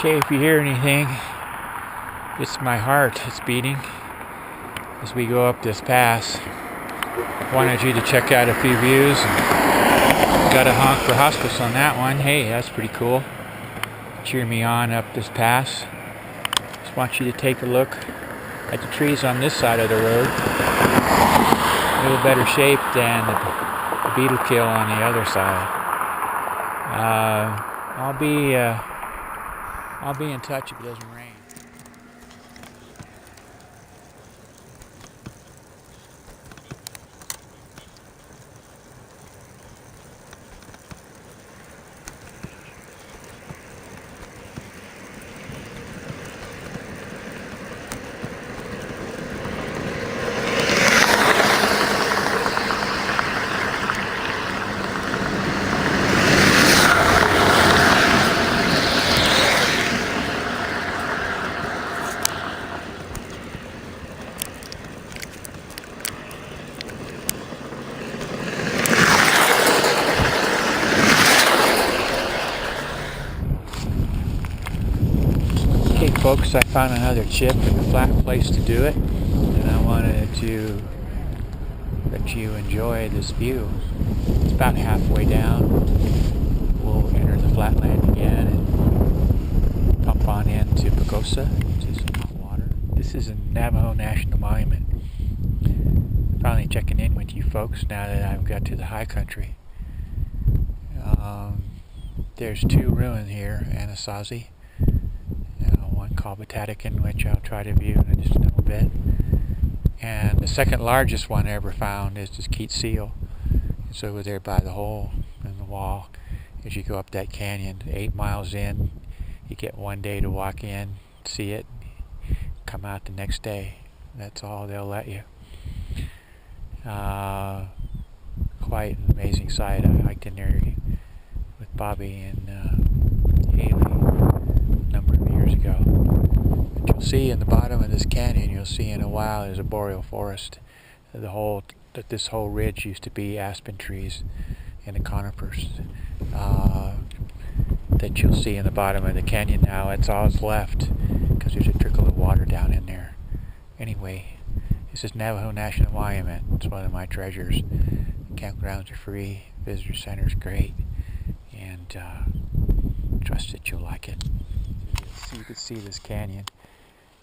Okay, if you hear anything, it's my heart. It's beating as we go up this pass. Wanted you to check out a few views. Got a honk for Hospice on that one. Hey, that's pretty cool. Cheer me on up this pass. Just want you to take a look at the trees on this side of the road. A little better shape than the beetle kill on the other side. I'll be in touch if it doesn't rain. Okay folks, I found another chip and a flat place to do it, and I wanted to let you enjoy this view. It's about halfway down. We'll enter the flatland again and pump on into Pagosa to some hot water. This is a Navajo National Monument. Finally checking in with you folks now that I've got to the high country. There's two ruins here, Anasazi. One called Batatican, which I'll try to view in just a little bit. And the second largest one I ever found is this Keat Seal. It's over there by the hole in the wall. As you go up that canyon, 8 miles in, you get 1 day to walk in, see it, come out the next day. That's all they'll let you. Quite an amazing sight. I hiked in there with Bobby and Haley a number of years ago. But you'll see in the bottom of this canyon, you'll see in a while there's a boreal forest. This whole ridge used to be aspen trees and the conifers that you'll see in the bottom of the canyon now. That's all that's left because there's a trickle of water down in there. Anyway, this is Navajo National Monument. It's one of my treasures. Campgrounds are free, visitor center's great, and trust that you'll like it. So you can see this canyon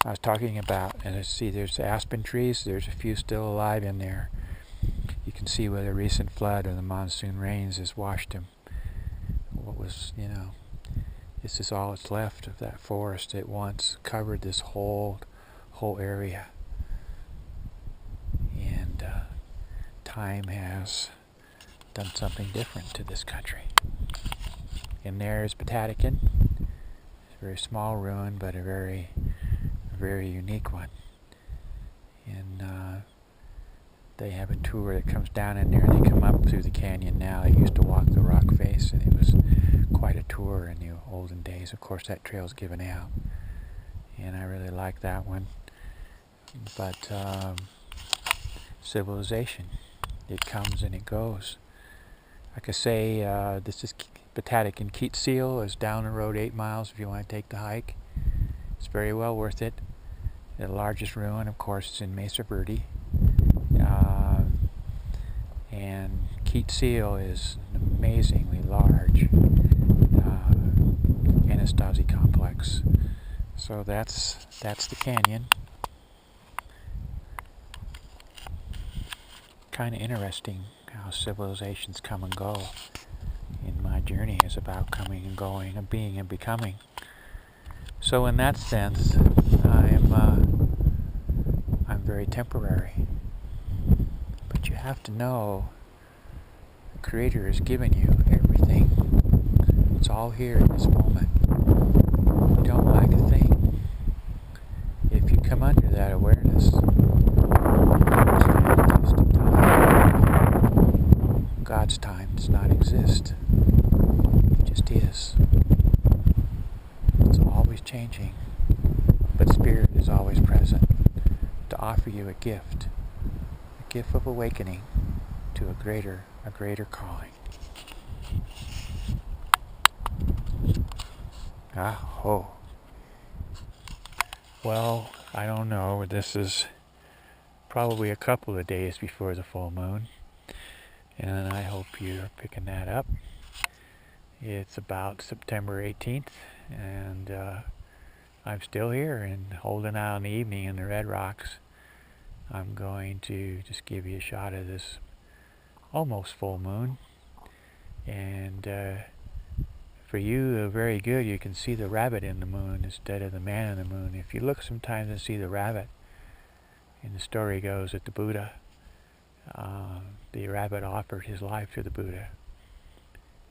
I was talking about, and I see there's aspen trees. There's a few still alive in there. You can see where the recent flood or the monsoon rains has washed them. What was, this is all that's left of that forest that once covered this whole area. And time has done something different to this country. And there's Batatican. It's a very small ruin, but a very unique one. And they have a tour that comes down in there. They come up through the canyon now. They used to walk the rock face, and it was quite a tour in the olden days. Of course, that trail's given out, and I really like that one. But civilization, it comes and it goes. Like I say, this is Batatican. Keat Seal is down the road 8 miles if you want to take the hike. It's very well worth it. The largest ruin, of course, is in Mesa Verde. And Keat Seal is an amazingly large Anasazi complex. So that's the canyon. Kind of interesting how civilizations come and go. And my journey is about coming and going and being and becoming. So in that sense, I'm very temporary. But you have to know the Creator has given you everything. It's all here in this moment. You don't lack a thing. If you come under that awareness, God's time does not exist. It just is. It's always changing, but Spirit is always present to offer you a gift of awakening to a greater calling. Aho. Well, I don't know. This is probably a couple of days before the full moon, and I hope you're picking that up. It's about September 18th, and I'm still here and holding out in the evening in the Red Rocks. I'm going to just give you a shot of this almost full moon, and for you, very good, you can see the rabbit in the moon instead of the man in the moon. If you look sometimes and see the rabbit, and the story goes that the Buddha, the rabbit offered his life to the Buddha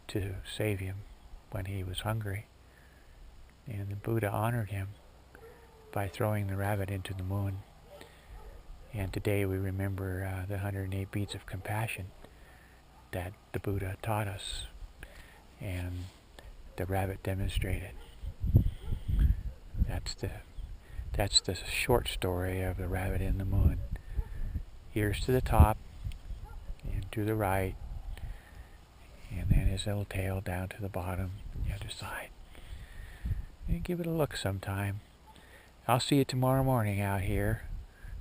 to save him when he was hungry. And the Buddha honored him by throwing the rabbit into the moon. And today we remember the 108 beats of compassion that the Buddha taught us, and the rabbit demonstrated. That's the short story of the rabbit in the moon. Ears to the top and to the right, and then his little tail down to the bottom on the other side. And give it a look sometime. I'll see you tomorrow morning out here.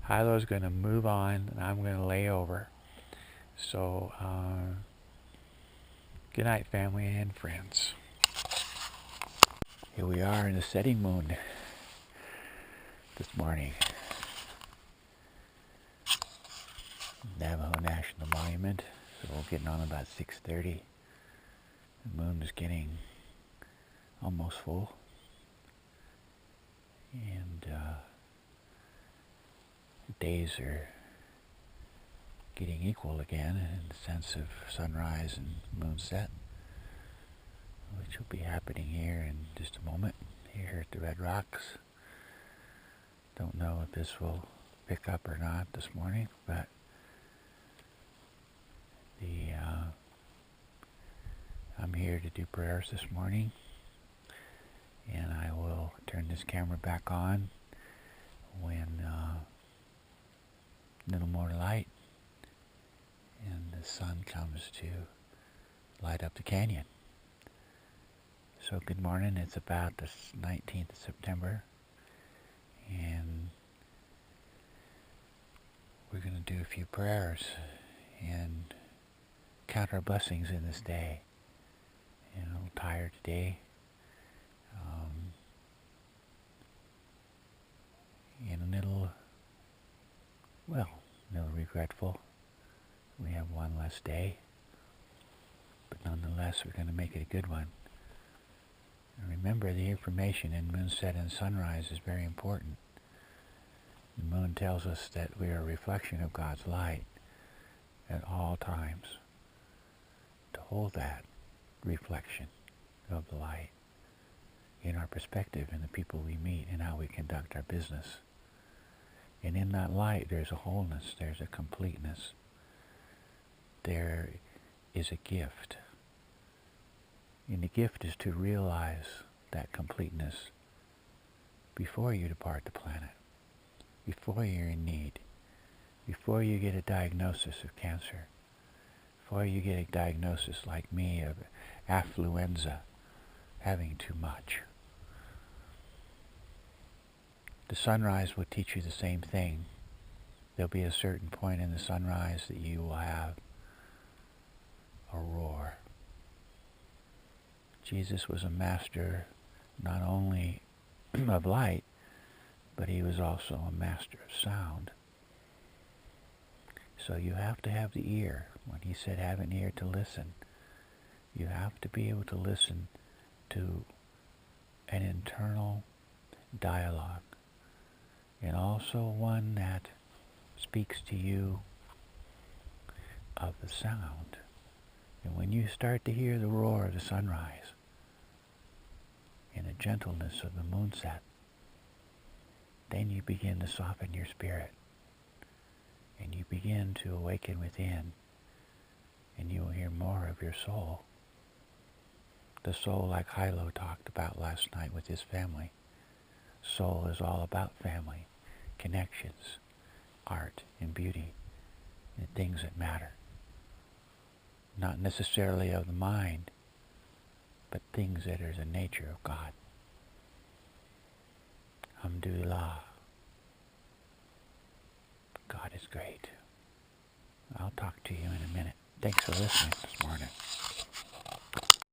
Hilo's going to move on, and I'm going to lay over. So, good night, family and friends. Here we are in the setting moon this morning. Navajo National Monument. So we're getting on about 6:30. The moon is getting almost full. And days are getting equal again in the sense of sunrise and moonset, which will be happening here in just a moment here at the Red Rocks. Don't know if this will pick up or not this morning, but I'm here to do prayers this morning, and I will turn this camera back on when a little more light and the sun comes to light up the canyon. So good morning. It's about the 19th of September, and we're going to do a few prayers and count our blessings in this day. You know, tired today, and a little regretful. We have one less day, but nonetheless we're going to make it a good one. And remember, the information in moonset and sunrise is very important. The moon tells us that we are a reflection of God's light at all times. To hold that reflection of the light in our perspective, in the people we meet, and how we conduct our business. And in that light there's a wholeness, there's a completeness, there is a gift. And the gift is to realize that completeness before you depart the planet, before you're in need, before you get a diagnosis of cancer, before you get a diagnosis like me of affluenza, having too much. The sunrise will teach you the same thing. There'll be a certain point in the sunrise that you will have a roar. Jesus was a master not only of light, but he was also a master of sound. So you have to have the ear. When he said have an ear to listen, you have to be able to listen to an internal dialogue, and also one that speaks to you of the sound. And when you start to hear the roar of the sunrise and the gentleness of the moonset, then you begin to soften your spirit, and you begin to awaken within, and you will hear more of your soul. The soul, like Hilo talked about last night with his family. Soul is all about family, connections, art and beauty, and things that matter. Not necessarily of the mind, but things that are the nature of God. I'm Alhamdulillah. God is great. I'll talk to you in a minute. Thanks for listening this morning.